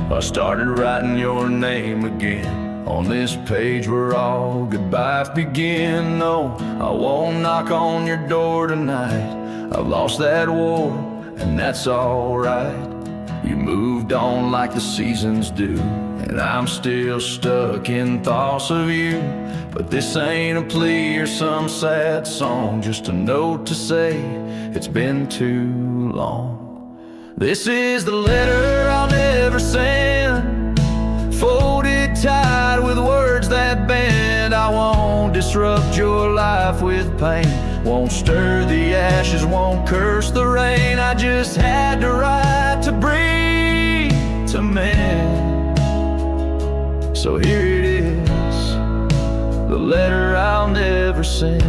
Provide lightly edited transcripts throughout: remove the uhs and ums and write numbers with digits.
I started writing your name again on this page where all goodbyes begin. No, I won't knock on your door tonight. I've lost that war, and that's alright. You moved on like the seasons do, and I'm still stuck in thoughts of you. But this ain't a plea or some sad song, just a note to say it's been too long. This is the letter I'll never send, folded tight with words that bend. I won't disrupt your life with pain, won't stir the ashes, won't curse the rain. I just had to write to breathe, to mend. So here it is, the letter I'll never send.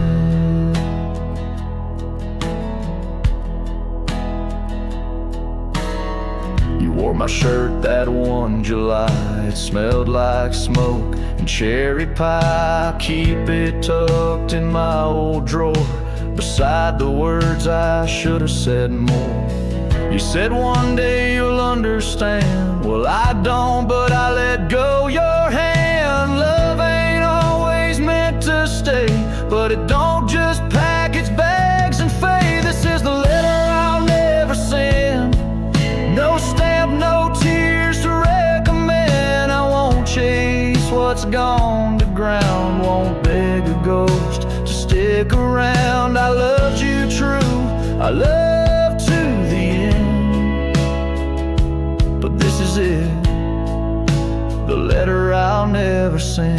You wore my shirt that one July. It smelled like smoke and cherry pie. Keep it tucked in my old drawer, beside the words I should have said more. You said one day you'll understand. Well, I don't, but I let go your hand. Love ain't always meant to stay, but it don't just pack its bags and fade. This is the letter I'll never send. No stamp, no tears to recommend. I won't chase what's gone to ground, won't beg a ghost to stick around. I loved you true, I loved to the end. But this is it, the letter I'll never send.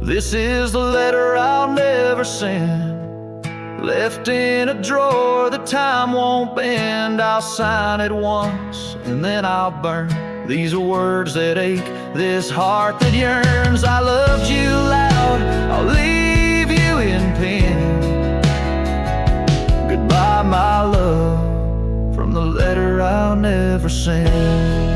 This is the letter I'll never send, left in a drawer that time won't bend. I'll sign it once and then I'll burn. These are words that ache, this heart that yearns. I loved you loud, I'll leave you in pain. Goodbye, my love, from the letter I'll never send.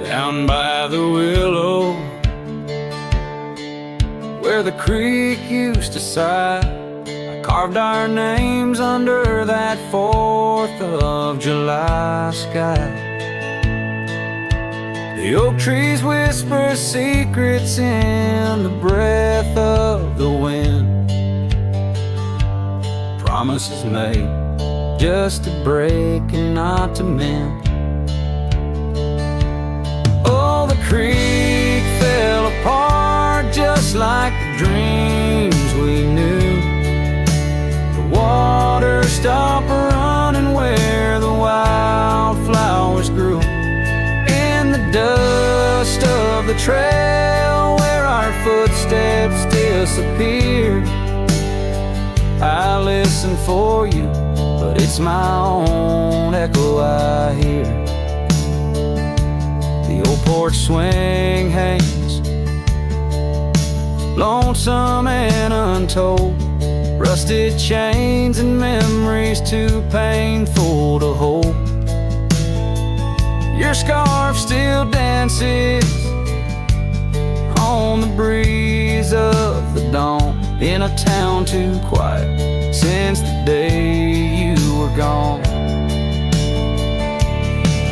Down by the willow, where the creek used to sigh, I carved our names under that 4th of July sky. The oak trees whisper secrets in the breath of the wind, promises made just to break and not to mend. Creek fell apart just like the dreams we knew. The water stopped running where the wildflowers grew. In the dust of the trail where our footsteps disappeared, I listen for you, but it's my own echo I hear. The old porch swing hangs, lonesome and untold. Rusted chains and memories too painful to hold. Your scarf still dances on the breeze of the dawn, in a town too quiet since the day you were gone.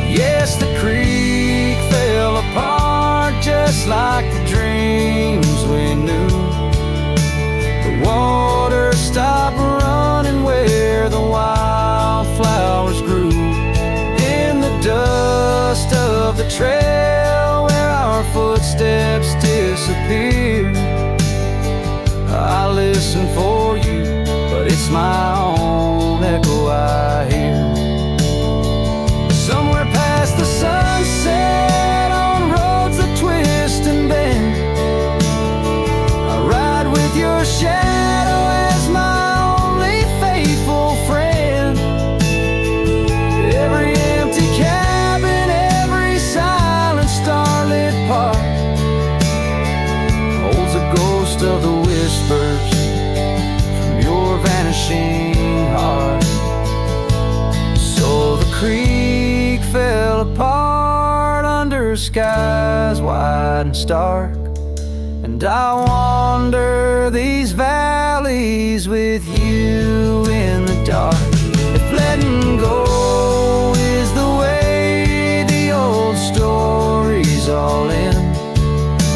Yes, the creek fell apart just like the dreams we knew. The water stopped running where the wildflowers grew. In the dust of the trail where our footsteps disappear, I listen for you, but it's my own echo I hear. skies wide and stark. And I wander these valleys with you in the dark. If letting go is the way the old stories all end,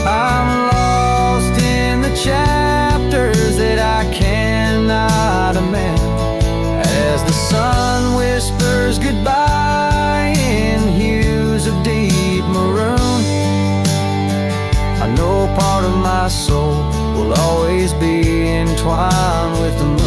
I'm lost in the chapters that I cannot amend. As the sun whispers goodbye in hues of deep maroon, I know part of my soul will always be entwined with the moon.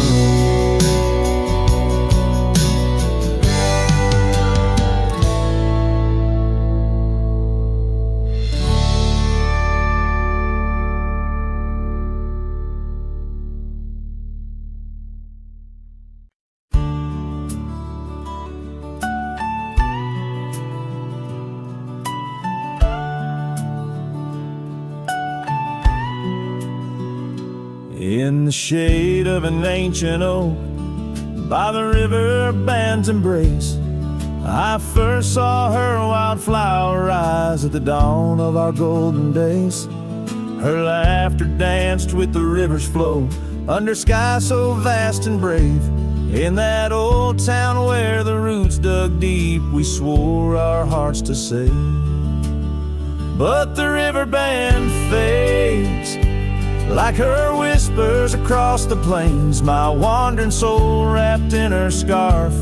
In the shade of an ancient oak, by the river band's embrace, I first saw her wildflower eyes at the dawn of our golden days. Her laughter danced with the river's flow, under skies so vast and brave. In that old town where the roots dug deep, we swore our hearts to save. But the river band fades, like her whispers across the plains. My wandering soul wrapped in her scarf,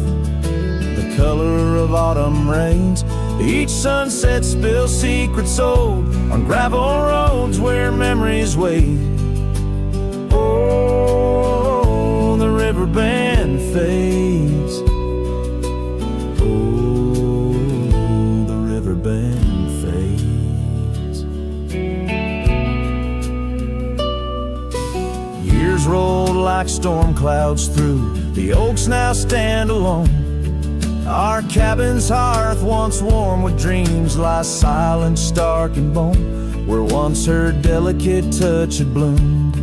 the color of autumn rains. Each sunset spills secrets old on gravel roads where memories wait. Oh, the river band fades. Oh, the river band fades. Years rolled like storm clouds through, the oaks now stand alone. Our cabin's hearth, once warm with dreams, lies silent, stark and bone. Where once her delicate touch had bloomed,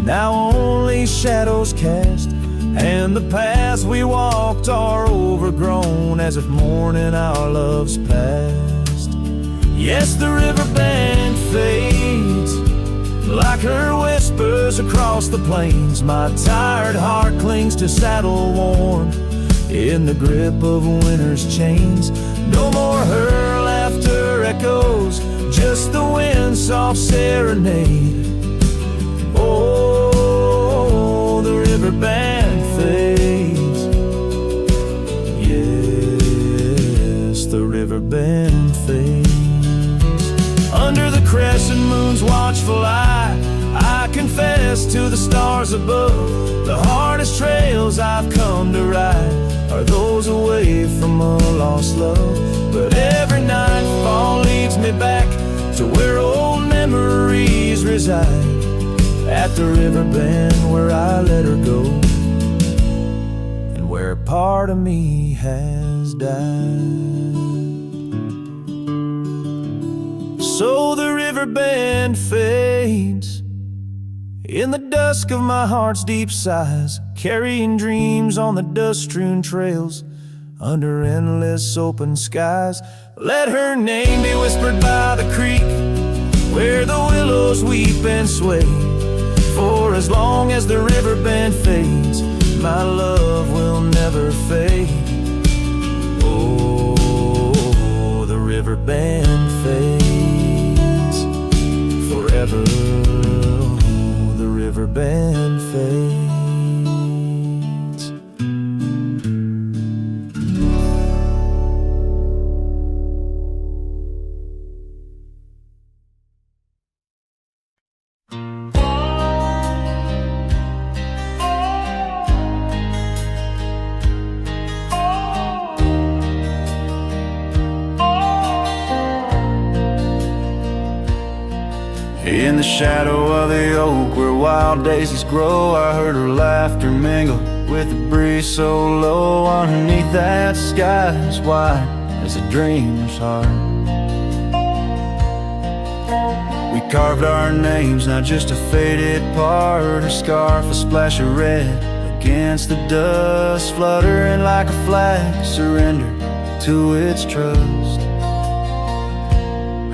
now only shadows cast, and the paths we walked are overgrown, as if mourning our love's past. Yes, the river band fades, like her whispers across the plains. My tired heart clings to saddle worn, in the grip of winter's chains. No more her laughter echoes, just the wind's soft serenade. Oh, the river band fades. Yes, the river band fades. Under the crescent moon's watchful eye, I confess to the stars above, the hardest trails I've come to ride are those away from a lost love. But every nightfall leads me back to where old memories reside, at the river bend where I let her go, and where part of me has died. So the river bend fades, in the dusk of my heart's deep sighs, carrying dreams on the dust-strewn trails, under endless open skies. Let her name be whispered by the creek, where the willows weep and sway. For as long as the river bend fades, my love will never fade. Oh, the river bend fades forever. The river bend fades. In the shadow of the oak where wild daisies grow, I heard her laughter mingle with the breeze so low. Underneath that sky as wide as a dreamer's heart, we carved our names, not just a faded part. Her scarf a splash of red against the dust, fluttering like a flag, surrender to its trust.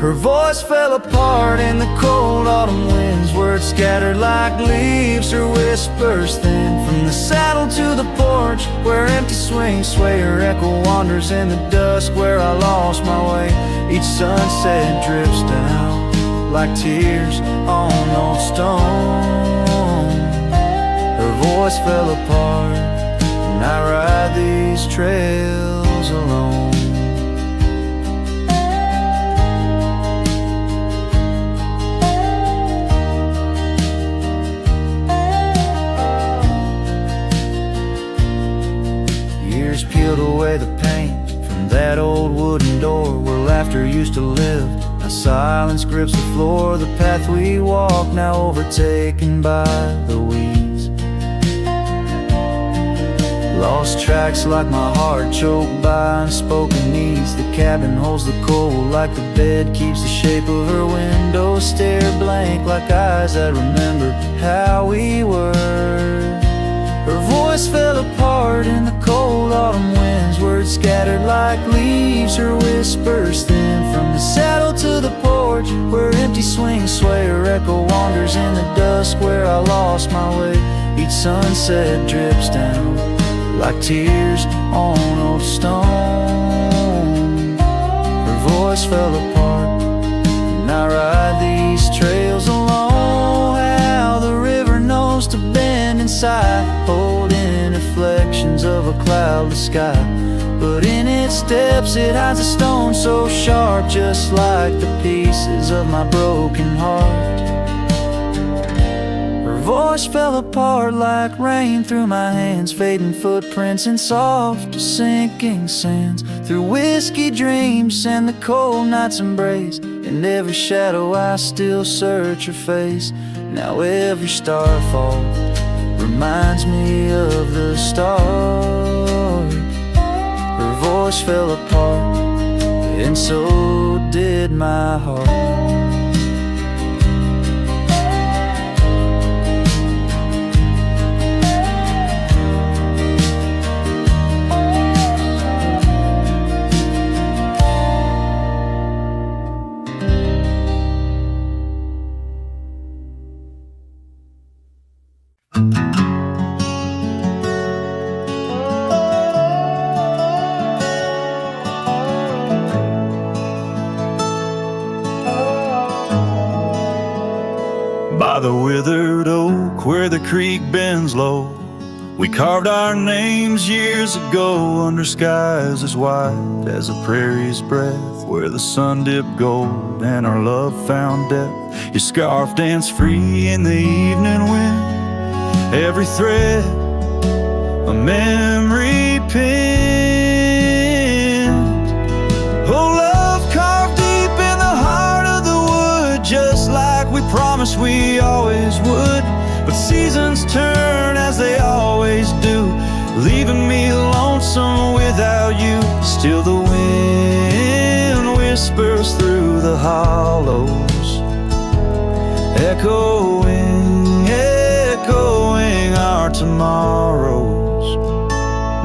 Her voice fell apart in the cold autumn winds. Words scattered like leaves, her whispers thin. From the saddle to the porch, where empty swings sway, her echo wanders in the dusk, where I lost my way. Each sunset drips down like tears on old stone. Her voice fell apart, and I ride these trails alone. Years peeled away the paint from that old wooden door where laughter used to live. Now silence grips the floor, the path we walk now overtaken by the weeds. Lost tracks like my heart, choked by unspoken needs. The cabin holds the cold like the bed keeps the shape of her window. Stare blank like eyes that remember how we were. Her voice fell apart in the cold autumn winds. Words scattered like leaves, her whispers thin. From the saddle to the porch, where empty swings sway, her echo wanders in the dusk, where I lost my way. Each sunset drips down like tears on old stone. Her voice fell apart, and I ride these trails alone. How the river knows to bend inside, holding reflections of a cloudless sky. But in its depths it hides a stone so sharp, just like the pieces of my broken heart. Her voice fell apart like rain through my hands, fading footprints in soft sinking sands. Through whiskey dreams and the cold night's embrace, in every shadow I still search her face. Now every starfall reminds me of the start. Her voice fell apart, and so did my heart. By the withered oak where the creek bends low, we carved our names years ago under skies as wide as a prairie's breath, where the sun dipped gold and our love found depth. Your scarf danced free in the evening wind, every thread a memory pinned. Oh, love carved deep in the heart of the wood, just like we promised we always would. But seasons turn as they always do, leaving me lonesome without you. Still the wind whispers through the hollows, echoing, echoing our tomorrows.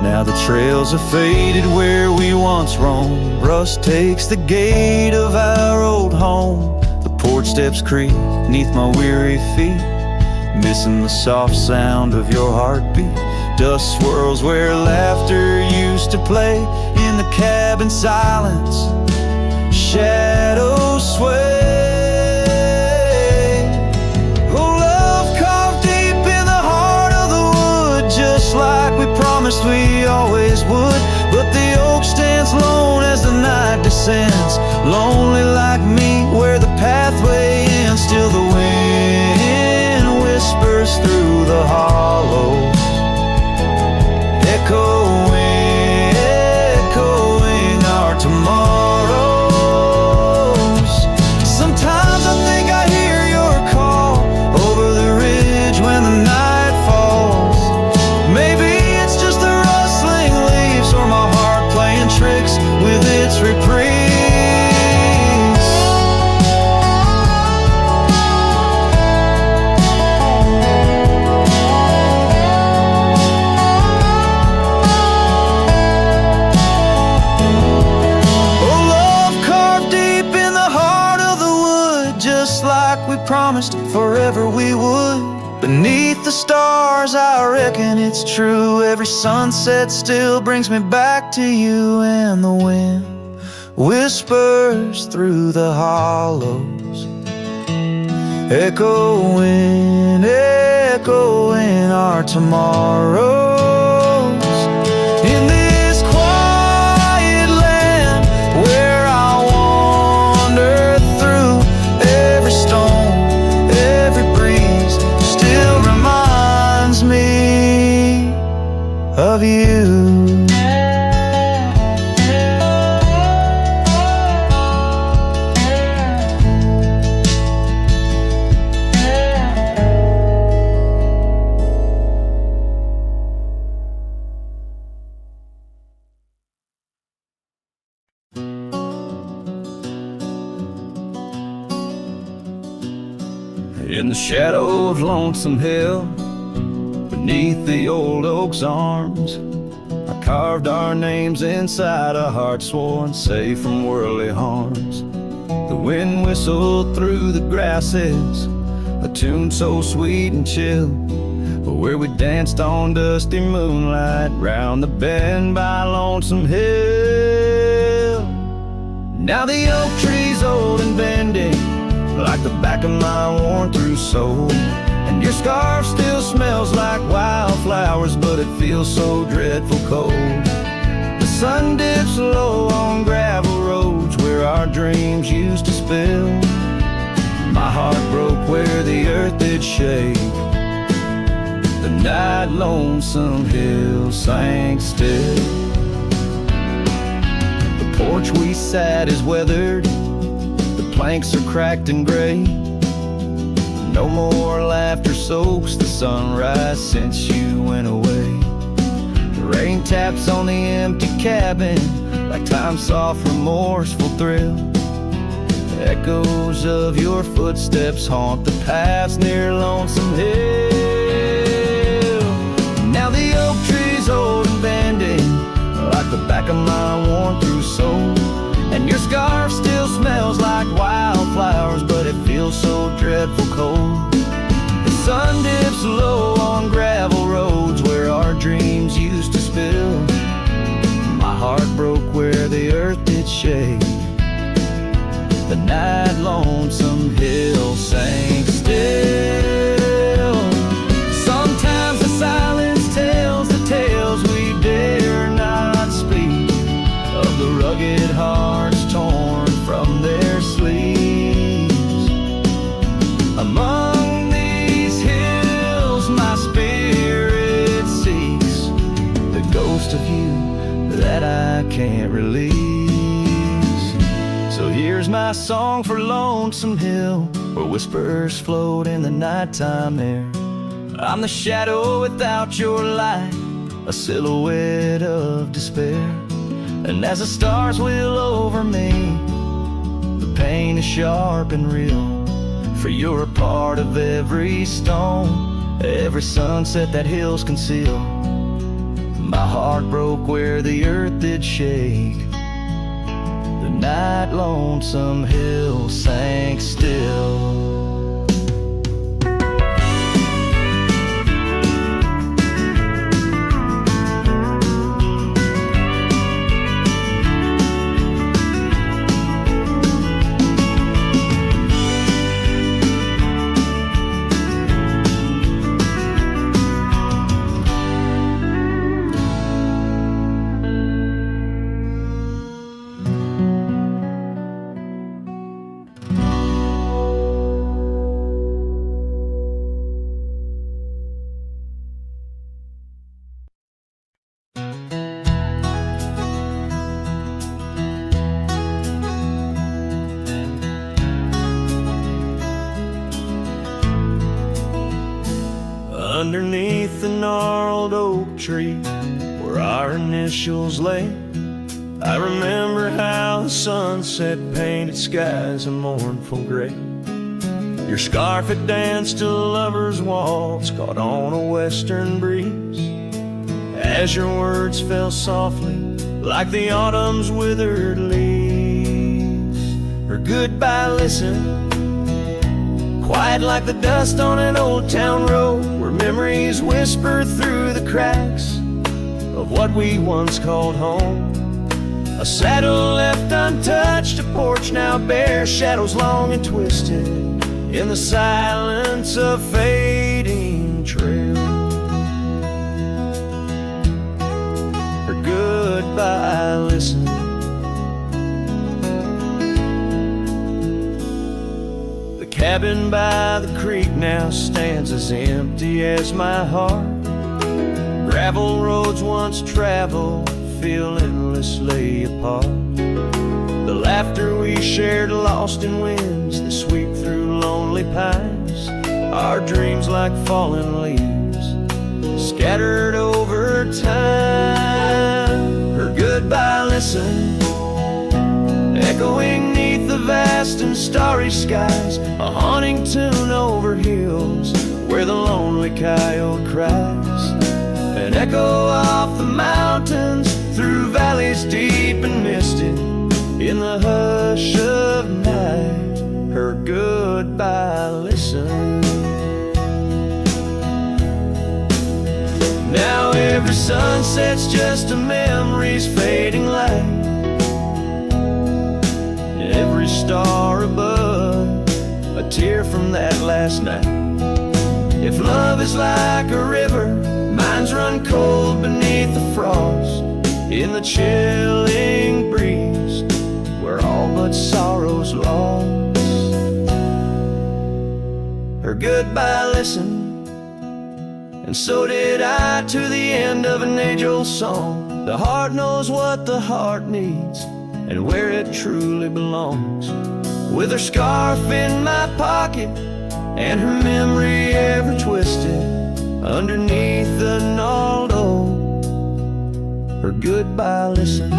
Now the trails have faded where we once roamed. Rust takes the gate of our old home. The porch steps creak neath my weary feet, missing the soft sound of your heartbeat. Dust swirls where laughter used to play. In the cabin silence, shadows sway. Oh, love carved deep in the heart of the wood, just like we promised we always would. But the oak stands lone as the night descends, lonely like me where the pathway ends. Still the wind whispers through the hollows, echoing, echoing our tomorrows. Sometimes I think I hear your call over the ridge when the night falls. Maybe it's just the rustling leaves or my heart playing tricks with its reprise. would. Beneath the stars, I reckon it's true. Every sunset still brings me back to you. And the wind whispers through the hollows, echoing, echoing our tomorrows. In this quiet land where I wander through, every stone, every breeze still reminds me of you. In the shadow of Lonesome Hill, beneath the old oak's arms, I carved our names inside a heart sworn safe from worldly harms. The wind whistled through the grasses, a tune so sweet and chill, where we danced on dusty moonlight round the bend by Lonesome Hill. Now the oak tree's old and bending, like the back of my worn-through soul, and your scarf still smells like wildflowers, but it feels so dreadful cold. The sun dips low on gravel roads where our dreams used to spill. My heart broke where the earth did shake. The night Lonesome Hill sank still. The porch we sat is weathered, planks are cracked and gray. No more laughter soaks the sunrise since you went away. The rain taps on the empty cabin like time's soft remorseful thrill. The echoes of your footsteps haunt the paths near Lonesome Hill. Now the oak tree's old and bending, like the back of my worn-through soul, and your scarf still smells like wildflowers, but it feels so dreadful cold. The sun dips low on gravel roads where our dreams used to spill. My heart broke where the earth did shake. The night Lonesome Hill sank still. Sometimes the silence tells the tales we dare not speak, of the rugged hearts torn from their sleeves. Among these hills my spirit seeks the ghost of you that I can't release. So here's my song for Lonesome Hill, where whispers float in the nighttime air. I'm the shadow without your light, a silhouette of despair. And as the stars wheel over me, the pain is sharp and real. For you're a part of every stone, every sunset that hills conceal. My heart broke where the earth did shake. The night Lonesome Hill sank still. Underneath the gnarled oak tree where our initials lay, I remember how the sunset painted skies a mournful gray. Your scarf had danced a lover's waltz caught on a western breeze, as your words fell softly like the autumn's withered leaves. Her goodbye listened quiet like the dust on an old town road, where memories whisper through the cracks of what we once called home. A saddle left untouched, a porch now bare, shadows long and twisted in the silence of fading trail. Her goodbye listen. The cabin by the creek now stands as empty as my heart. Gravel roads once traveled feel endlessly apart. The laughter we shared lost in winds that sweep through lonely pines. Our dreams like fallen leaves scattered over time. Her goodbye listen, echoing neath the vast and starry skies, a haunting tune over hills where the lonely coyote cries. An echo off the mountains through valleys deep and misty in the hush of night. Her goodbye listen. Now every sunset's just a memory's fading light. Every star above, a tear from that last night. If love is like a river, mine's run cold beneath the frost, in the chilling breeze, where all but sorrow's lost. Her goodbye listened, and so did I, to the end of an age-old song. The heart knows what the heart needs, and where it truly belongs. With her scarf in my pocket, and her memory ever twisted underneath the gnarled oak, her goodbye listen.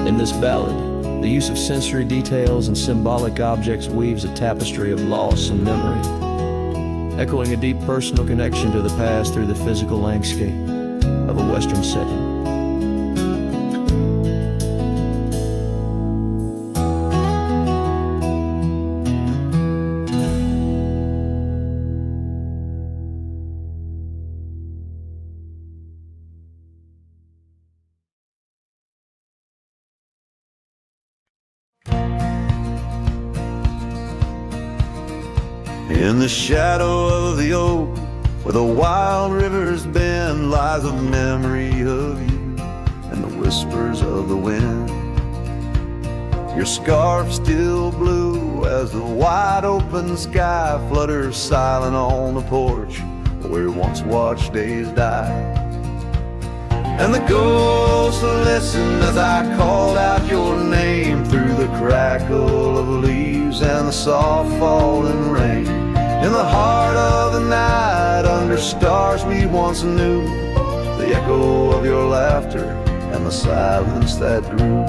In this ballad, the use of sensory details and symbolic objects weaves a tapestry of loss and memory, echoing a deep personal connection to the past through the physical landscape of a Western setting. In the shadow of the oak, where the wild rivers bend, lies a memory of you and the whispers of the wind. Your scarf still blue as the wide open sky flutters silent on the porch where we once watched days die. And the ghosts listened as I called out your name through the crackle of leaves and the soft falling rain. In the heart of the night, under stars we once knew, the echo of your laughter and the silence that grew.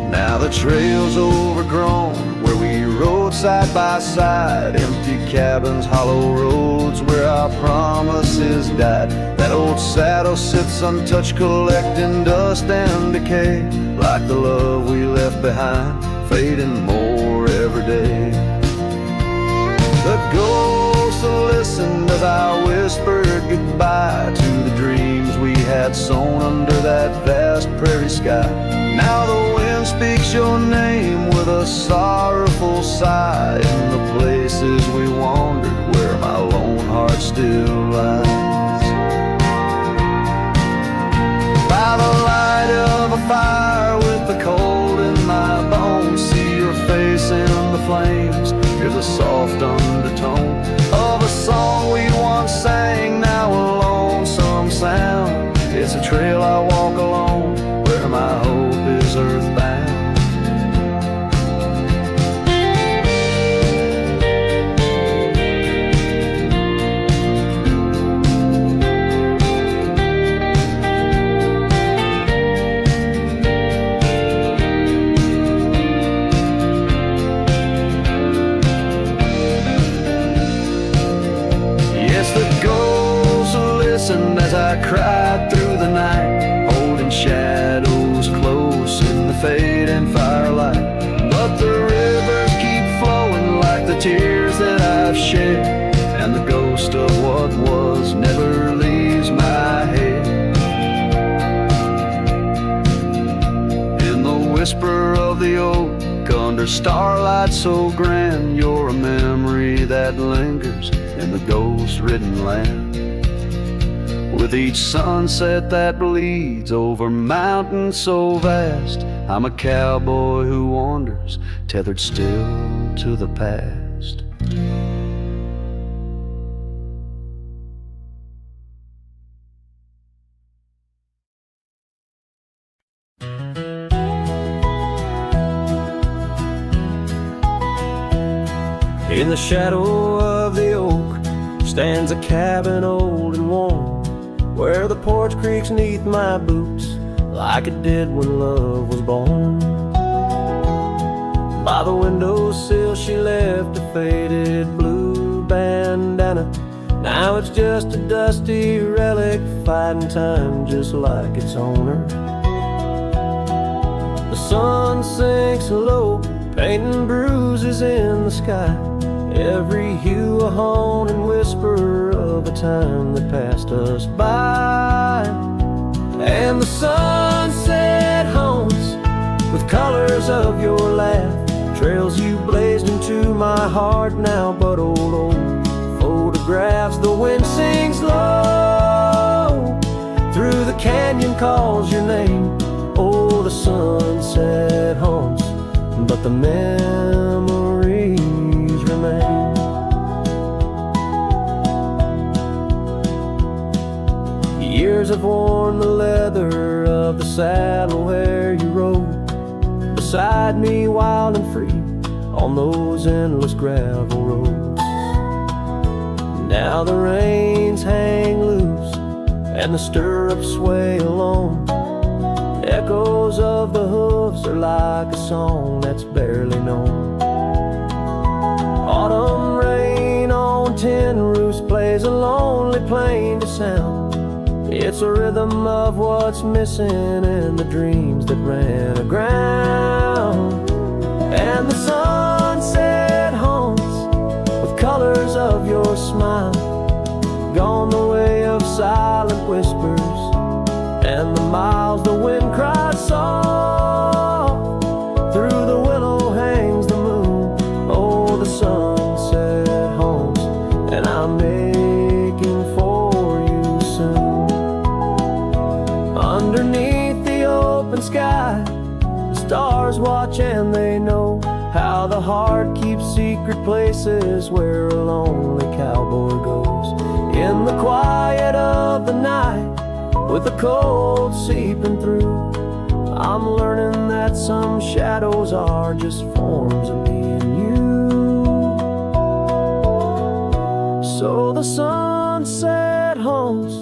Now the trail's overgrown, where we rode side by side, empty cabins, hollow roads where our promises died. That old saddle sits untouched, collecting dust and decay, like the love we left behind, fading more every day. The ghosts listened as I whispered goodbye to the dreams we had sown under that vast prairie sky. Now the wind speaks your name with a sorrowful sigh in the places we wandered where my lone heart still lies. By the light of a fire with the cold in my bones, see your face in the flames. Here's a soft undertone of a song we once sang, now a lonesome sound. It's a trail I walk alone where my hope is earthbound. fading firelight. But the rivers keep flowing like the tears that I've shed, and the ghost of what was never leaves my head. In the whisper of the oak, under starlight so grand, you're a memory that lingers in the ghost-ridden land. With each sunset that bleeds over mountains so vast, I'm a cowboy who wanders, tethered still to the past. In the shadow of the oak stands a cabin old and warm, where the porch creaks neath my boots like it did when love was born. By the windowsill she left a faded blue bandana. Now it's just a dusty relic fighting time just like its owner. The sun sinks low, painting bruises in the sky, every hue a haunting whisper of a time that passed us by. And the sunset haunts with colors of your laugh, trails you blazed into my heart now but old photographs. The wind sings low through the canyon, calls your name. Oh, the sunset haunts, but the memories remain. Years have worn the leather of the saddle where you rode beside me wild and free on those endless gravel roads. Now the reins hang loose and the stirrups sway alone. Echoes of the hooves are like a song that's barely known. Autumn rain on tin roofs plays a lonely plaintive sound. It's a rhythm of what's missing and the dreams that ran aground. And the sunset haunts with colors of your smile, gone the way of silent whispers and the miles the wind cries soft. Through the willow hangs the moon. Oh, the sunset haunts, and I'm making for you soon. Underneath the open sky, the stars watch and they know how the heart keeps secret places where a lonely cowboy goes. In the quiet of the night, with the cold seeping through, I'm learning that some shadows are just forms of me and you. So the sunset haunts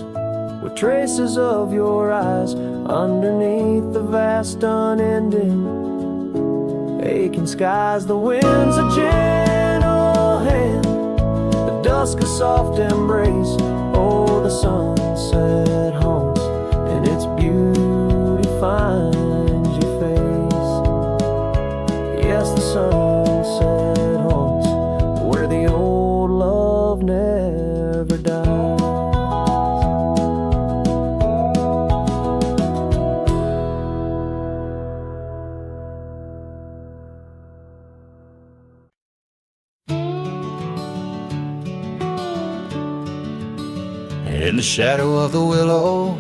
with traces of your eyes underneath the vast unending aching skies. The wind's a gentle hand, the dusk a soft embrace. Oh, the sunset haunts, and its beauty finds your face. Yes, the sunset haunts where the old love never dies. In the shadow of the willow,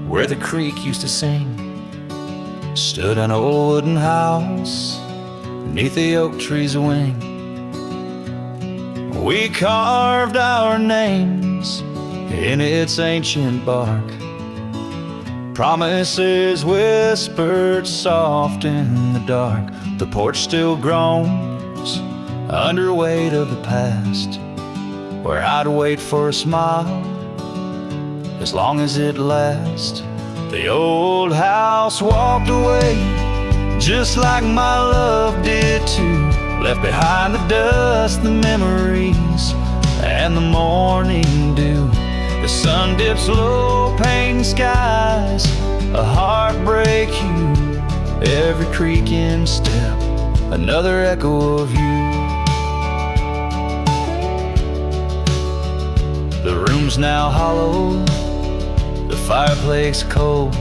where the creek used to sing, stood an old wooden house beneath the oak tree's wing. We carved our names in its ancient bark, promises whispered soft in the dark. The porch still groans under weight of the past, where I'd wait for a smile as long as it lasts. The old house walked away just like my love did too, left behind the dust, the memories, and the morning dew. The sun dips low, painting skies, a heartbreak hue, every creaking step, another echo of you. The room's now hollow, the fireplace cold,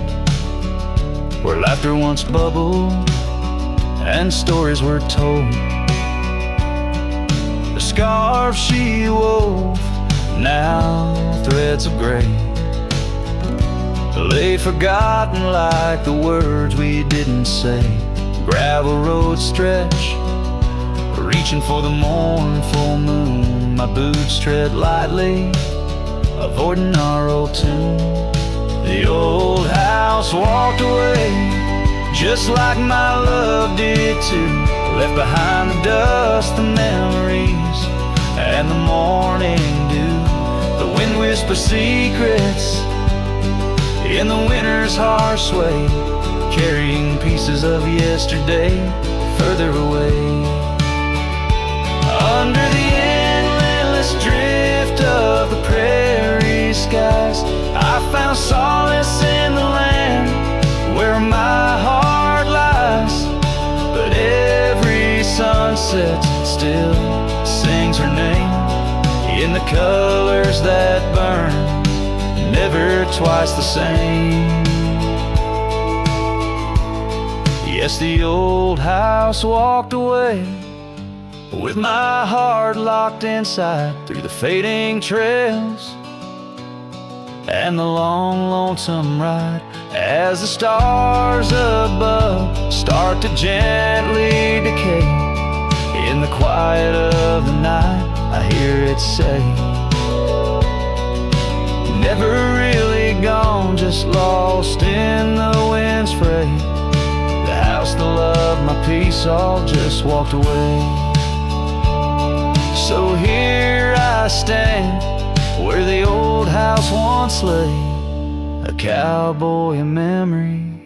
where laughter once bubbled and stories were told. The scarf she wove, now threads of gray, lay forgotten like the words we didn't say. Gravel roads stretch, reaching for the mournful moon. My boots tread lightly, avoiding our old tune. The old house walked away, just like my love did too. Left behind the dust, the memories, and the morning dew. The wind whispers secrets in the winter's harsh sway, carrying pieces of yesterday further away. Under the endless drift of the prairie skies, I found solace in the land where my heart lies. But every sunset still sings her name in the colors that burn, never twice the same. Yes, the old house walked away, with my heart locked inside, through the fading trails and the long, lonesome ride. As the stars above start to gently decay, in the quiet of the night I hear it say, never really gone, just lost in the wind's fray. The house, the love, my peace, all just walked away. So here I stand, where the old house once lay, a cowboy in memory,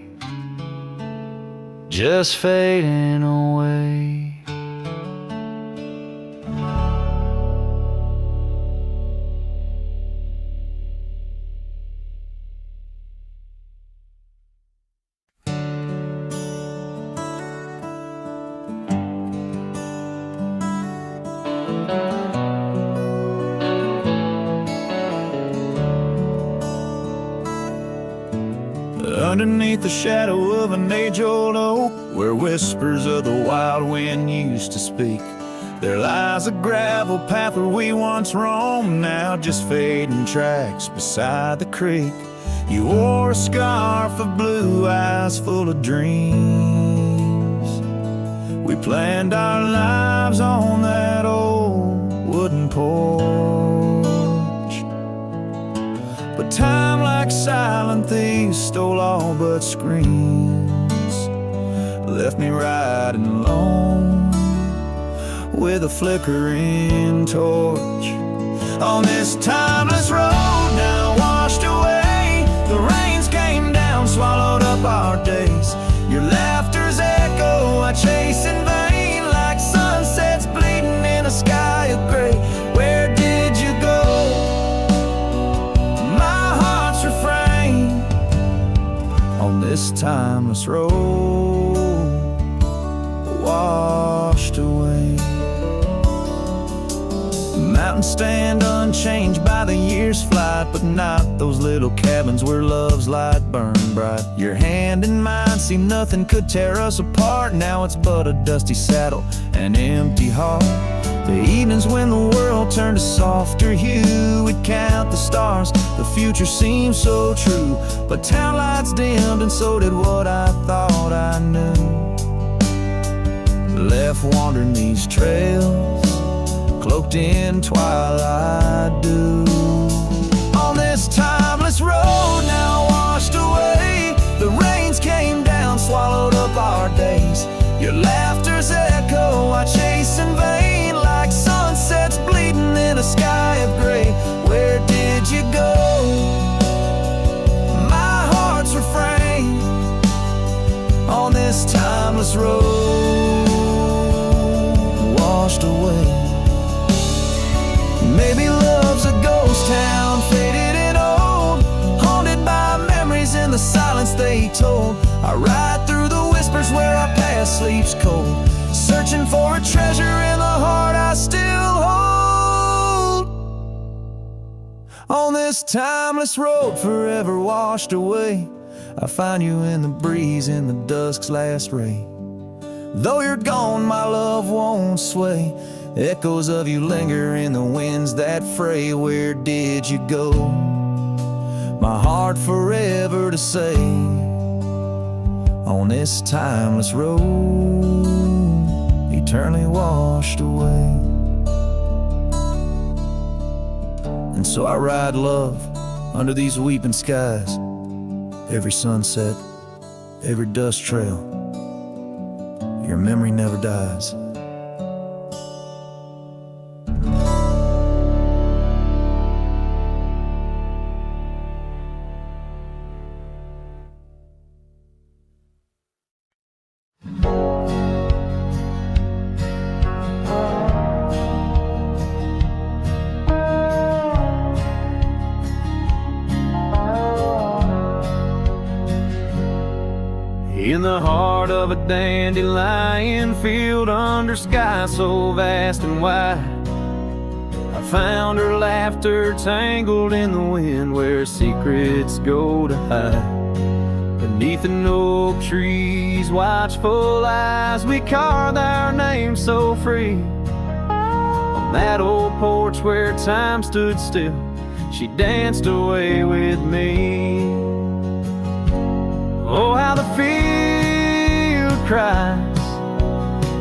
just fading away. Underneath the shadow of an age-old oak, where whispers of the wild wind used to speak, there lies a gravel path where we once roamed, now just fading tracks beside the creek. You wore a scarf of blue eyes full of dreams. We planned our lives on that old wooden porch, but time, like silent thieves, stole all but screams, left me riding alone with a flickering torch. On this timeless road now washed away, the rains came down, swallowed up our days. Your laughter's echo I chase in vain, like sunsets bleeding in a sky of gray. Where did you go? My heart's refrain on this timeless road washed away. Mountains stand unchanged by the year's flight, but not those little cabins where love's light burned bright. Your hand in mine, see nothing could tear us apart. Now it's but a dusty saddle, an empty heart. The evenings when the world turned a softer hue, we'd count the stars, the future seemed so true. But town lights dimmed and so did what I thought I knew. Left wandering these trails, cloaked in twilight dew. On this timeless road now washed away, the rains came down, swallowed up our days. Your laughter's echo I chase in vain, like sunsets bleeding in a sky of gray. Where did you go? My heart's refrain on this timeless road washed away. Maybe love's a ghost town, faded and old, haunted by memories in the silence they told. I ride through the whispers keeps cold, searching for a treasure in the heart I still hold. On this timeless road forever washed away, I find you in the breeze in the dusk's last ray. Though you're gone, my love won't sway. Echoes of you linger in the winds that fray. Where did you go? My heart forever to say, on this timeless road, eternally washed away. And so I ride love under these weeping skies. Every sunset, every dust trail, your memory never dies. In the heart of a dandelion field under sky so vast and wide, I found her laughter tangled in the wind where secrets go to hide. Beneath an oak tree's watchful eyes, we carved our names so free. On that old porch where time stood still, she danced away with me. Oh, how the field cries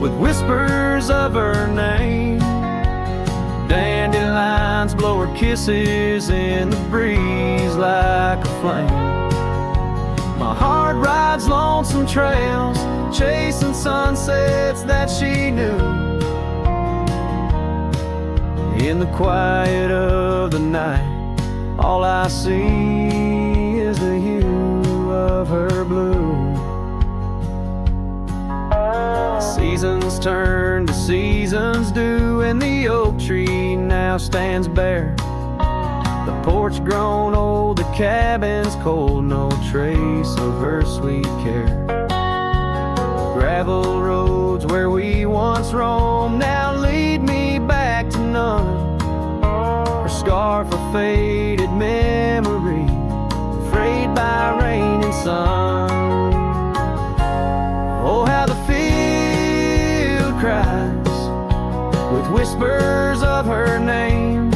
with whispers of her name. Dandelions blow her kisses in the breeze like a flame. My heart rides lonesome trails, chasing sunsets that she knew. In the quiet of the night, all I see is the hue of her blue. Seasons turn to seasons do, and the oak tree now stands bare. The porch grown old, the cabin's cold, no trace of her sweet care. Gravel roads where we once roamed now lead me back to none. Her scarf a faded memory, frayed by rain and sun. Oh, how the field cries with whispers of her name.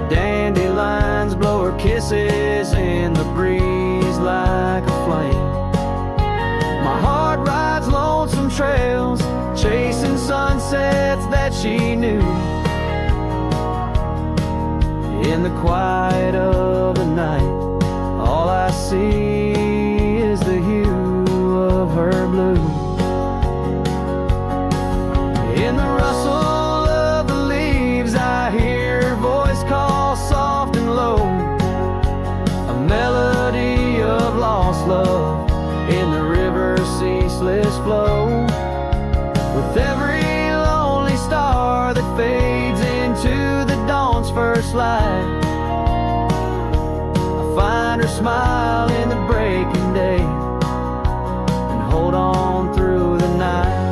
Dandelions blow her kisses in the breeze like a flame. My heart rides lonesome trails, chasing sunsets that she knew. In the quiet of the night, all I see is the hue of her blue. In the rustle of the leaves, I hear her voice call soft and low, a melody of lost love in the river's ceaseless flow. With every lonely star that fades into the dawn's first light, I find her smile in the breaking day and hold on through the night.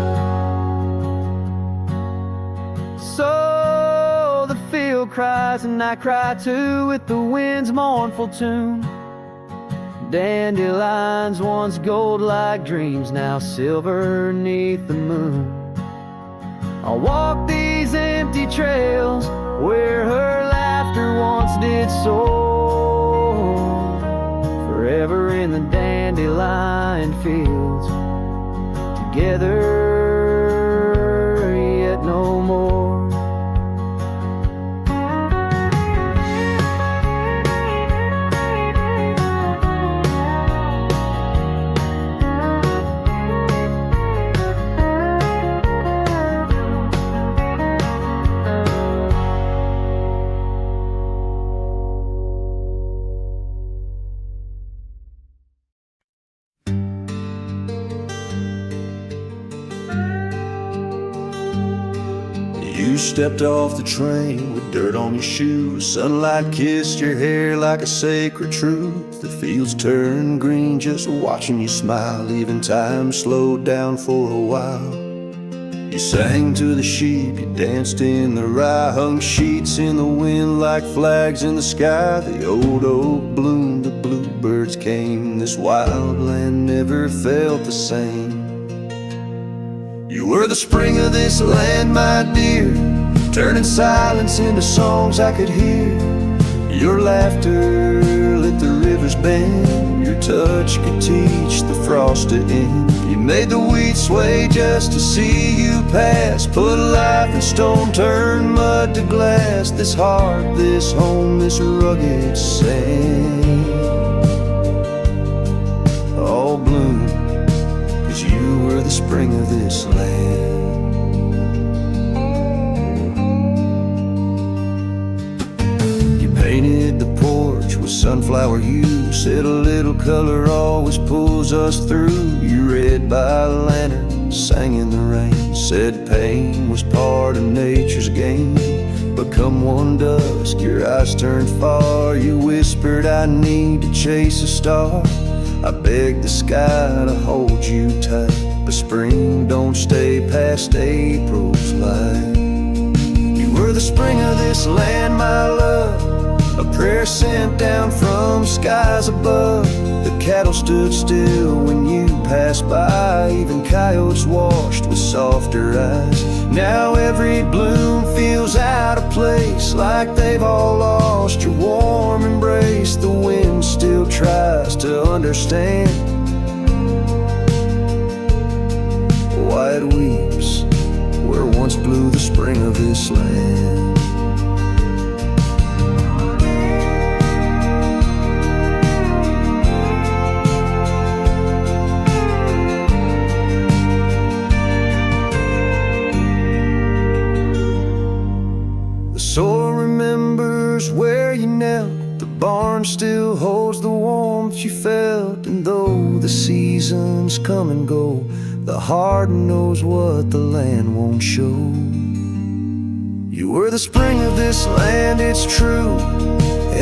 So the field cries and I cry too with the wind's mournful tune. Dandelions once gold like dreams, now silver neath the moon. I'll walk these empty trails where her laughter once did soar, forever in the dandelion fields, together yet no more. You stepped off the train with dirt on your shoes. Sunlight kissed your hair like a sacred truth. the fields turn green, just watching you smile. Even time slowed down for a while. You sang to the sheep, you danced in the rye, hung sheets in the wind like flags in the sky. The old oak bloomed, the bluebirds came. This wild land never felt the same. You were the spring of this land, my dear, turning silence into songs I could hear. Your laughter lit the river's bend, your touch could teach the frost to end. You made the wheat sway just to see you pass, put life in stone, turn mud to glass. This heart, this home, this rugged sand, all bloom, 'cause you were the spring of this land. Painted the porch with sunflower hue, said a little color always pulls us through. You read by a lantern, sang in the rain, said pain was part of nature's game. But come one dusk, your eyes turned far. You whispered, I need to chase a star. I begged the sky to hold you tight, but spring don't stay past April's light. You were the spring of this land, my love, a prayer sent down from skies above. The cattle stood still when you passed by, even coyotes washed with softer eyes. Now every bloom feels out of place, like they've all lost your warm embrace. The wind still tries to understand why it weeps where once blew the spring of this land. Soil remembers where you knelt, the barn still holds the warmth you felt. And though the seasons come and go, the heart knows what the land won't show. You were the spring of this land, it's true,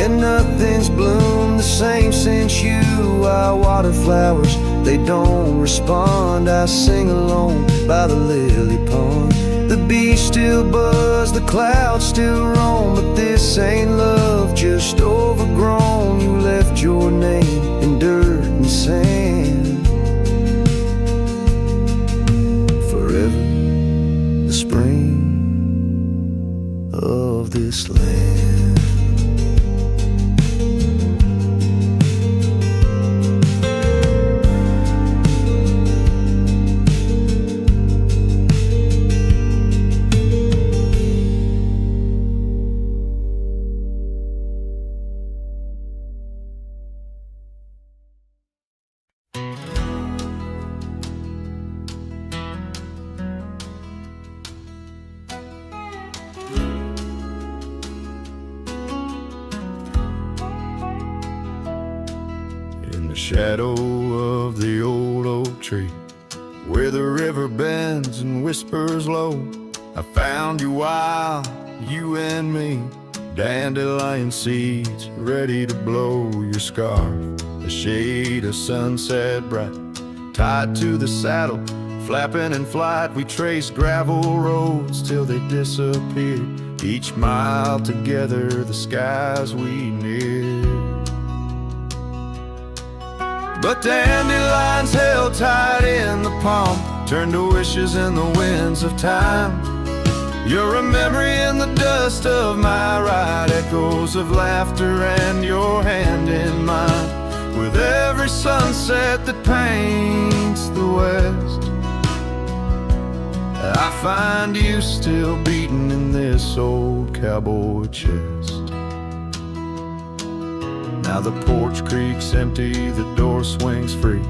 and nothing's bloomed the same since you. I water flowers, they don't respond. I sing alone by the lily pond. The bees still buzz, the clouds still roam, but this ain't love, just overgrown. You left your name in dirt and sand. Forever the spring of this land. Shadow of the old oak tree, where the river bends and whispers low, I found you wild, you and me, dandelion seeds ready to blow. Your scarf, a shade of sunset bright, tied to the saddle, flapping in flight. We traced gravel roads till they disappeared, each mile together the skies we neared. But dandelions held tight in the palm turned to wishes in the winds of time. You're a memory in the dust of my ride, echoes of laughter and your hand in mine. With every sunset that paints the west, I find you still beating in this old cowboy chest. Now the porch creaks empty, the door swings free,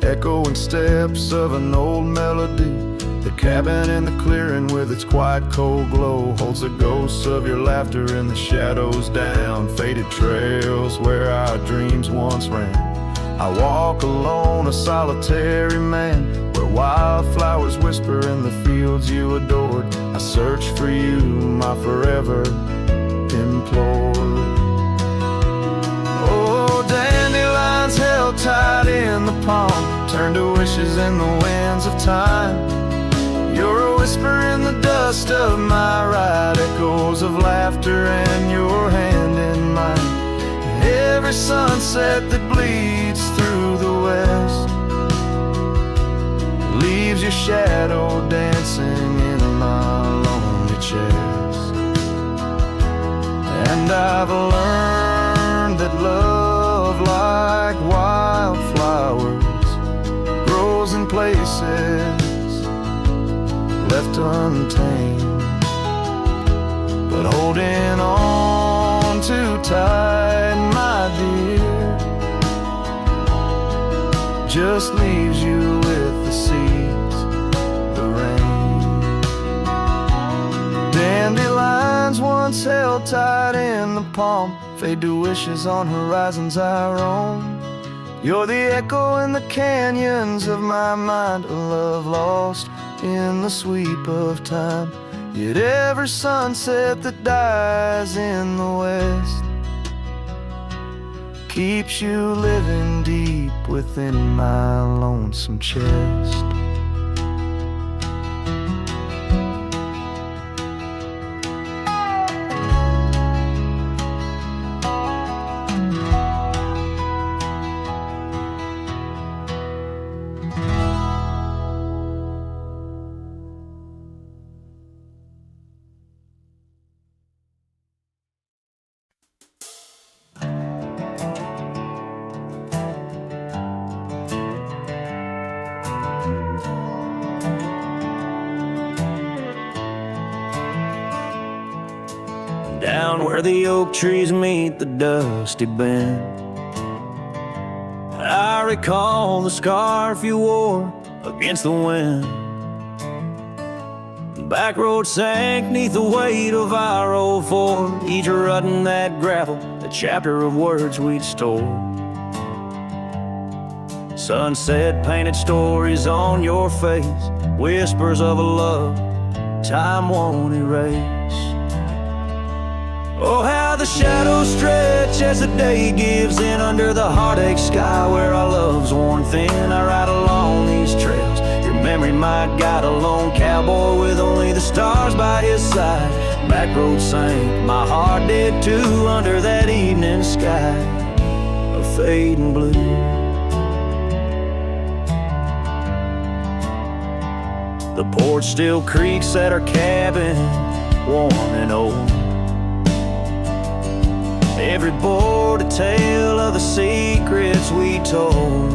echoing steps of an old melody. The cabin in the clearing with its quiet cold glow holds the ghosts of your laughter in the shadows down faded trails where our dreams once ran. I walk alone, a solitary man, where wildflowers whisper in the fields you adored. I search for you, my forever implored. Oh, dandelion tied in the palm, turn to wishes in the winds of time. You're a whisper in the dust of my ride, echoes of laughter and your hand in mine. Every sunset that bleeds through the west leaves your shadow dancing in my lonely chest. And I've learned that love, like wildflowers, grows in places left untamed. But holding on too tight, my dear, just leaves you with the seas, the rain. Dandelions once held tight in the palm fade to wishes on horizons I roam. You're the echo in the canyons of my mind, a love lost in the sweep of time. Yet every sunset that dies in the west keeps you living deep within my lonesome chest. Down where the oak trees meet the dusty bend, I recall the scarf you wore against the wind. The back road sank neath the weight of our old Ford, each rut in that gravel, a chapter of words we'd stored. Sunset painted stories on your face, whispers of a love time won't erase. Oh, how the shadows stretch as the day gives in under the heartache sky where our love's worn thin. I ride along these trails, your memory might guide a lone cowboy with only the stars by his side. Back road sank, my heart did too, under that evening sky of fading blue. The porch still creaks at our cabin, warm and old. Every board a tale of the secrets we told.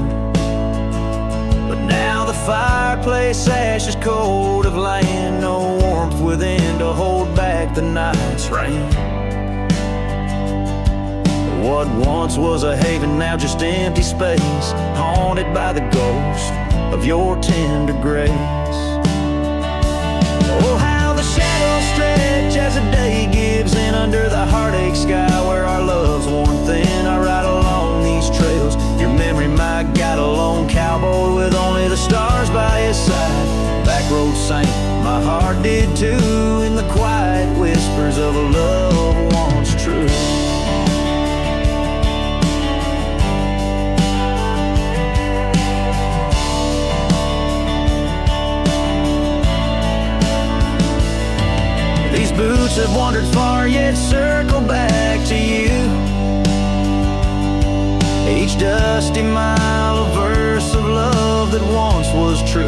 But now the fireplace ash is cold of laying, no warmth within to hold back the night's rain. What once was a haven, now just empty space, haunted by the ghost of your tender grace. Oh, how the shadows stretch as the day gives in under the heartache sky where our love's worn thin. I ride along these trails, your memory might guide a lone cowboy with only the stars by his side. Back road sank, my heart did too, in the quiet whispers of a love once true. These boots have wandered far, yet circle back to you. Each dusty mile, a verse of love that once was true.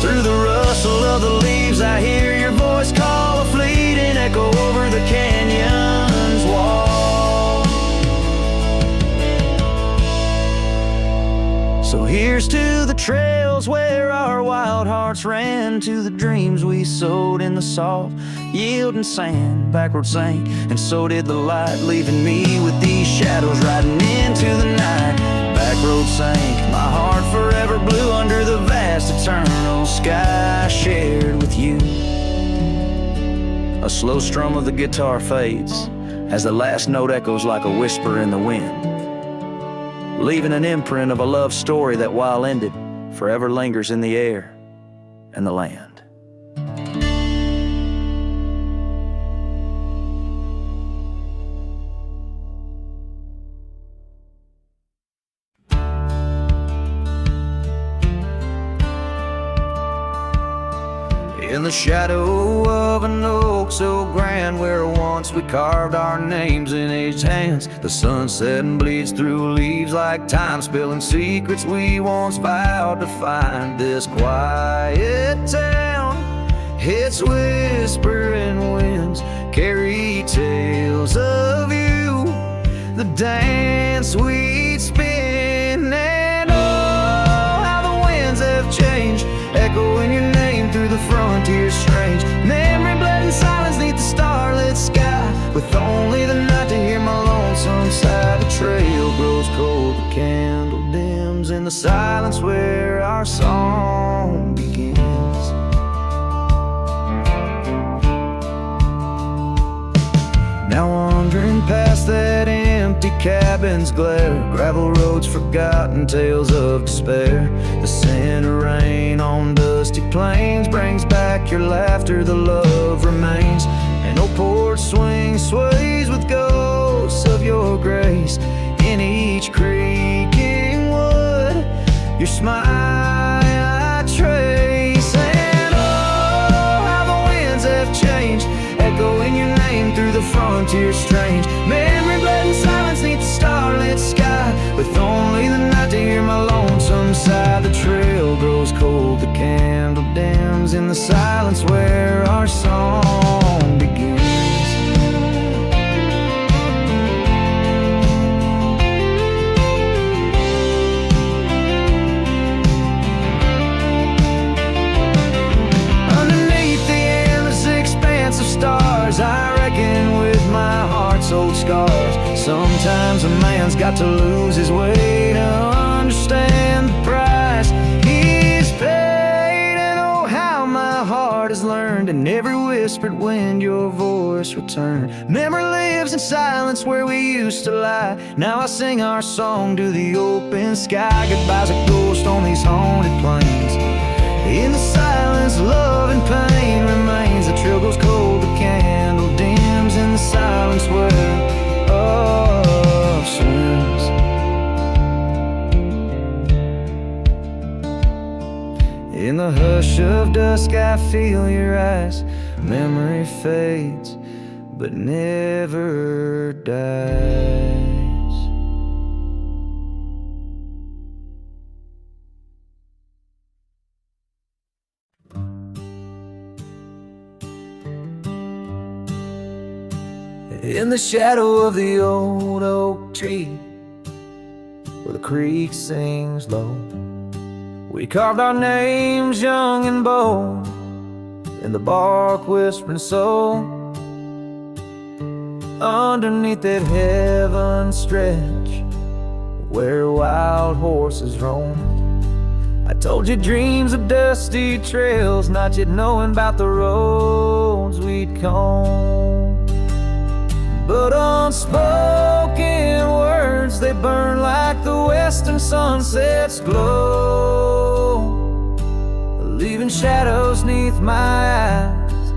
Through the rustle of the leaves, I hear your voice call, a fleeting echo over the canyon's wall. So here's to the trails where our wild hearts ran, to the dreams we sowed in the soft yielding sand. Backward sank, and so did the light, leaving me with these shadows riding into the night. Back road sank, my heart forever blue under the vast eternal sky I shared with you. A slow strum of the guitar fades as the last note echoes like a whisper in the wind, leaving an imprint of a love story that, while ended, forever lingers in the air and the land. In the shadow of an oak so grand, where once we carved our names in aged hands, the sunset bleeds through leaves like time, spilling secrets we once vowed to find. This quiet town, its whispering winds carry tales of you, the dance we'd spin. And oh, how the winds have changed, echoing your name through the frontier strange. Memory bled in silence neath the starlit sky, with only the night to hear my lonesome sigh. The trail grows cold, the candle dims in the silence where our song begins. Now wandering past that empty cabin's glare, gravel roads forgotten, tales of despair. The scent of rain on dusty plains brings back your laughter, the love remains. An old porch swing sways with ghosts of your grace. In each creaking wood, your smile I trace. And oh, how the winds have changed, echoing your name through the frontier strange. Memory bled in silence neath the starlit sky, with only the night to hear my lonesome sigh. The trail grows cold, the candle dims in the silence where our song begins. Underneath the endless expanse of stars, I reckon with my heart's old scars. Sometimes a man's got to lose his way to understand the price he's paid. And oh, how my heart has learned in every whispered wind your voice returned. Memory lives in silence where we used to lie. Now I sing our song to the open sky. Goodbye's a ghost on these haunted plains. In the silence, love and pain remains. The trail goes cold, the candle dims in the silence where love swims. In the hush of dusk I feel your eyes. Memory fades but never dies. In the shadow of the old oak tree, where the creek sings low, we carved our names young and bold in the bark whispering soul. Underneath that heaven stretch where wild horses roam, I told you dreams of dusty trails, not yet knowing about the roads we'd comb. But unspoken words, they burn like the western sunset's glow, leaving shadows neath my eyes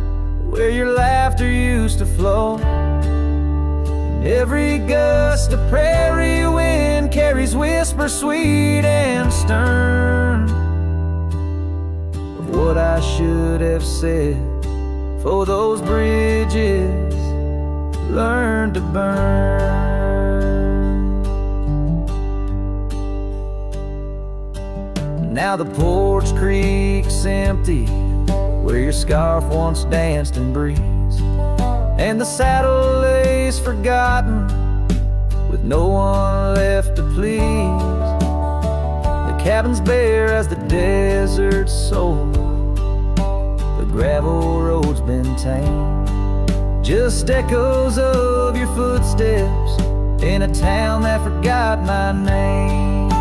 where your laughter used to flow. And every gust of prairie wind carries whispers sweet and stern of what I should have said, for those bridges learn to burn. Now the porch creak's empty where your scarf once danced in breeze, and the saddle lays forgotten with no one left to please. The cabin's bare as the desert's soul, the gravel road's been tamed, just echoes of your footsteps in a town that forgot my name.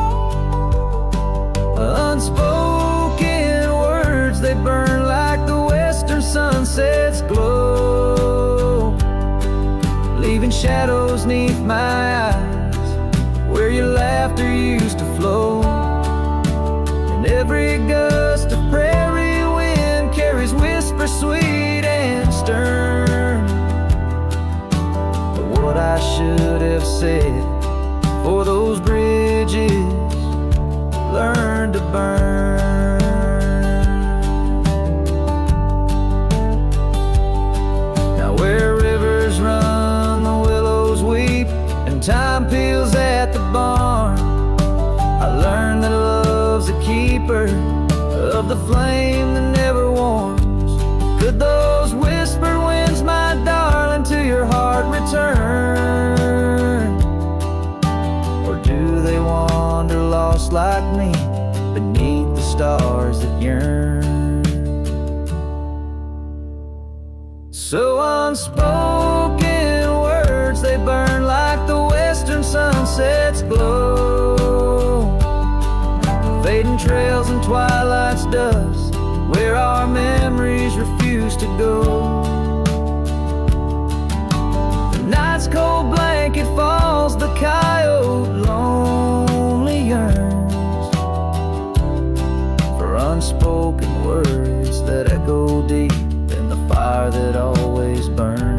Unspoken words, they burn like the western sunset's glow, leaving shadows neath my eyes where your laughter used to flow. And every gust of prairie wind carries whispers sweet and stern, what I should have said, for those bridges learn to burn. the flame that never warms? Could those whispered winds, my darling, to your heart return? Or do they wander lost like me beneath the stars that yearn? So unspoken words, they burn like the western sunset's glow, fading trails and twilight's dust, where our memories refuse to go. The night's cold blanket falls, the coyote lonely yearns for unspoken words that echo deep in the fire that always burns.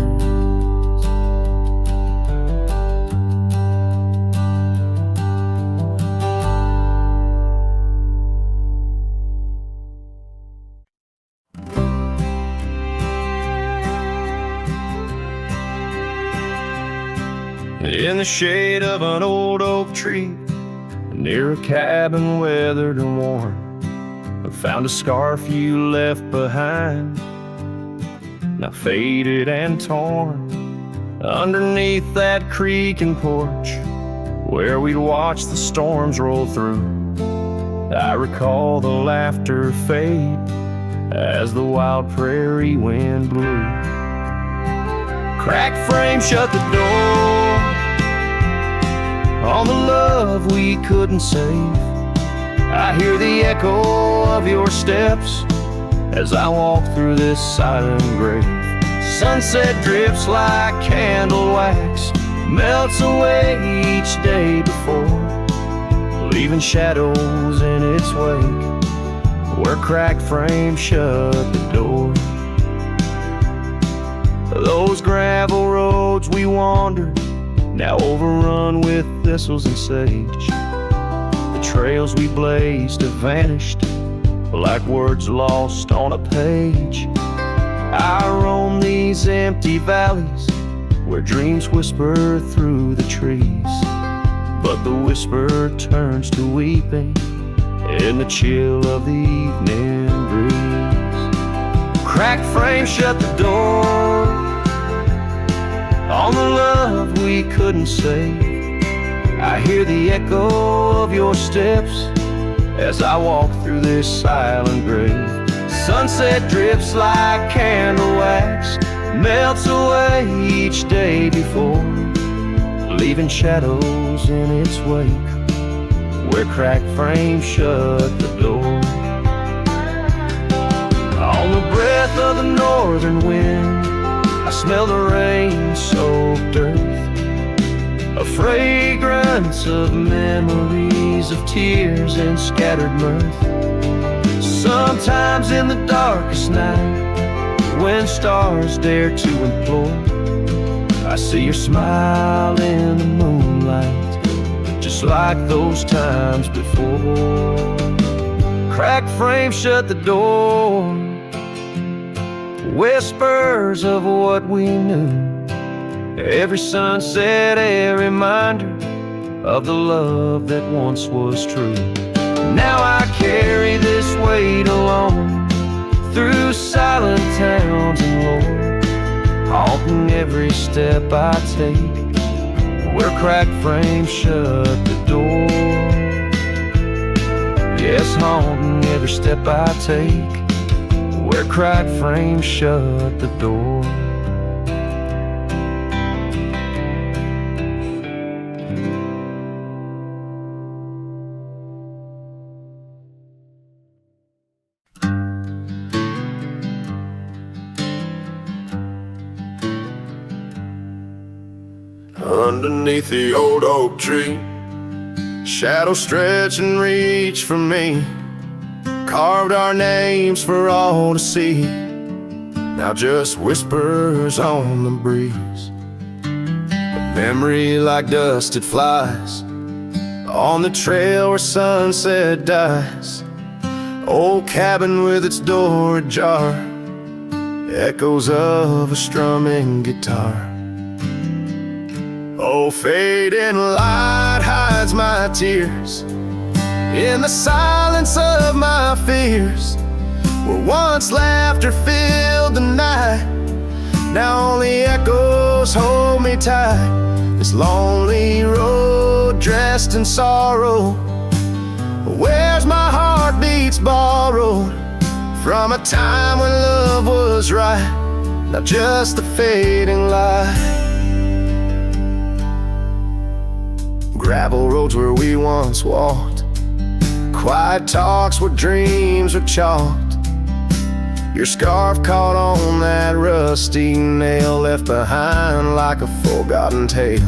In the shade of an old oak tree, near a cabin weathered and worn, I found a scarf you left behind, now faded and torn. Underneath that creaking porch, where we'd watch the storms roll through, I recall the laughter fade as the wild prairie wind blew. Cracked frame shut the door on the love we couldn't save. I hear the echo of your steps as I walk through this silent grave. Sunset drips like candle wax, melts away each day before, leaving shadows in its wake where cracked frames shut the door. Those gravel roads we wandered, now overrun with thistles and sage. The trails we blazed have vanished like words lost on a page. I roam these empty valleys where dreams whisper through the trees, but the whisper turns to weeping in the chill of the evening breeze. Cracked frame shut the door on the love we couldn't save. I hear the echo of your steps as I walk through this silent grave. Sunset drips like candle wax, melts away each day before, leaving shadows in its wake where cracked frames shut the door. On the breath of the northern wind, I smell the rain-soaked earth, a fragrance of memories of tears and scattered mirth. Sometimes in the darkest night, when stars dare to implore, I see your smile in the moonlight, just like those times before. Cracked frame shut the door, whispers of what we knew. Every sunset, a reminder of the love that once was true. Now I carry this weight alone through silent towns and lore, haunting every step I take where cracked frames shut the door. Yes, haunting every step I take where cracked frames shut the door. Underneath the old oak tree, shadows stretch and reach for me, carved our names for all to see, now just whispers on the breeze. A memory like dust, it flies on the trail where sunset dies. Old cabin with its door ajar, echoes of a strumming guitar. Oh, fading light hides my tears in the silence of my fears. where once laughter filled the night. Now only echoes hold me tight. This lonely road dressed in sorrow, where's my heartbeats borrowed from a time when love was right, not just the fading light. Gravel roads where we once walked, quiet talks where dreams were chalked. Your scarf caught on that rusty nail, left behind like a forgotten tale.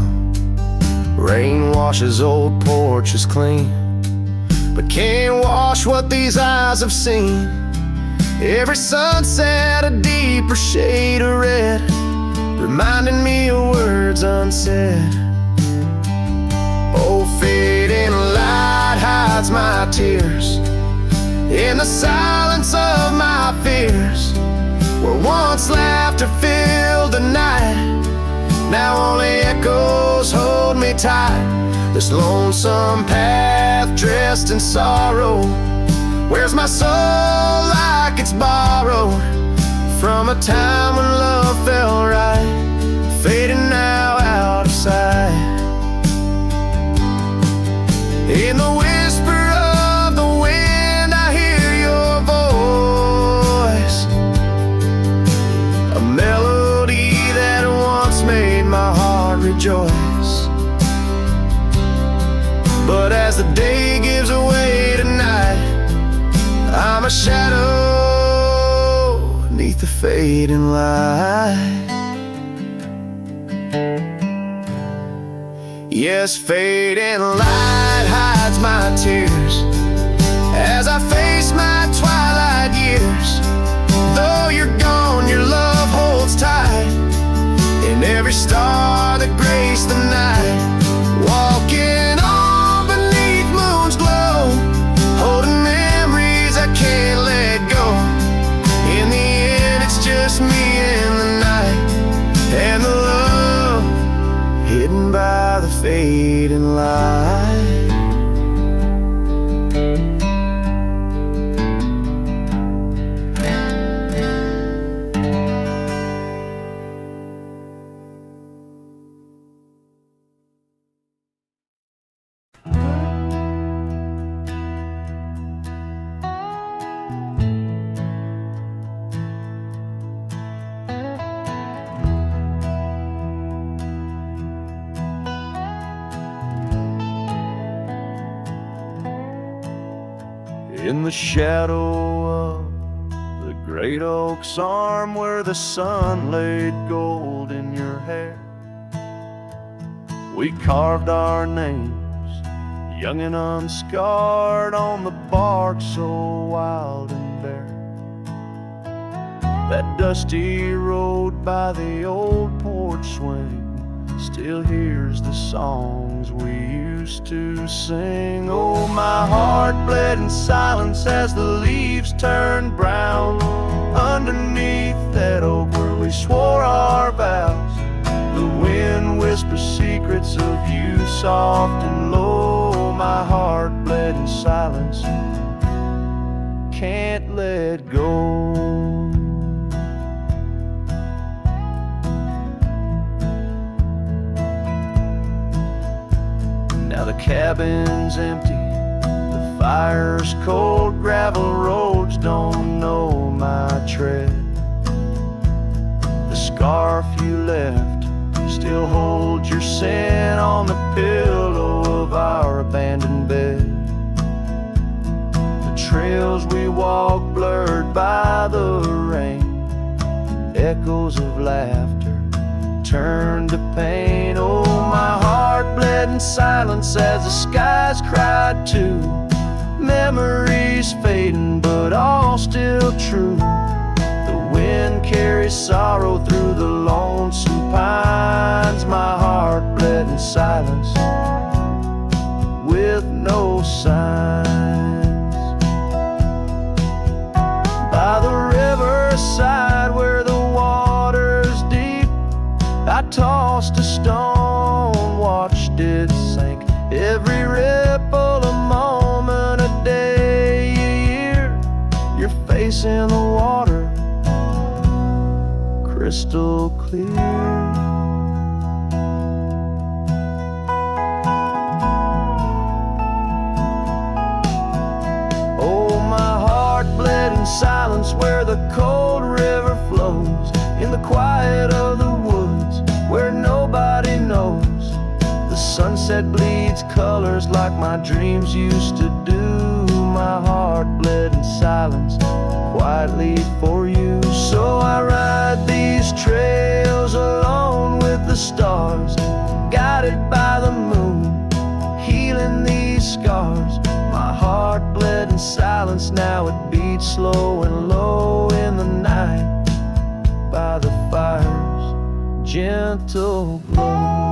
Rain washes old porches clean, but can't wash what these eyes have seen. Every sunset a deeper shade of red, reminding me of words unsaid. Oh, fading light hides my tears in the silence of my fears, where once laughter filled the night. Now only echoes hold me tight. This lonesome path dressed in sorrow, where's my soul like it's borrowed from a time when love felt right, fading now out of sight. In the whisper of the wind I hear your voice, a melody that once made my heart rejoice. But as the day gives away tonight, I'm a shadow neath the fading light. Yes, fading light hides my tears as I face my twilight years. Though you're gone, your love holds tight in every star that graced the night. Walking on beneath moon's glow, holding memories I can't let go. In the end, it's just me and the night, and the love hidden by the fading light. In the shadow of the great oak's arm, where the sun laid gold in your hair, we carved our names, young and unscarred, on the bark so wild and bare. That dusty road by the old porch swing still hears the songs we used to sing. Oh, my heart bled in silence as the leaves turned brown underneath that oak where we swore our vows. The wind whispers secrets of you soft and low. My heart bled in silence, can't let go. Now the cabin's empty, the fire's cold, gravel roads don't know my tread. The scarf you left still holds your scent on the pillow of our abandoned bed. The trails we walk blurred by the rain, echoes of laughter turned to pain. Oh, my heart bled in silence as the skies cried too. Memories fading, but all still true. The wind carries sorrow through the lonesome pines. My heart bled in silence with no signs. By the riverside where the water's deep, I tossed a stone, watched it sink. Every ripple a moment, a day, a year. Your face place in the water, crystal clear. Silence where the cold river flows, in the quiet of the woods where nobody knows. The sunset bleeds colors like my dreams used to do. My heart bled in silence quietly for you. So I ride these trails alone with the stars, guided by the moon, healing these scars. My heart bled in silence, now it beats slow and low in the night by the fire's gentle glow.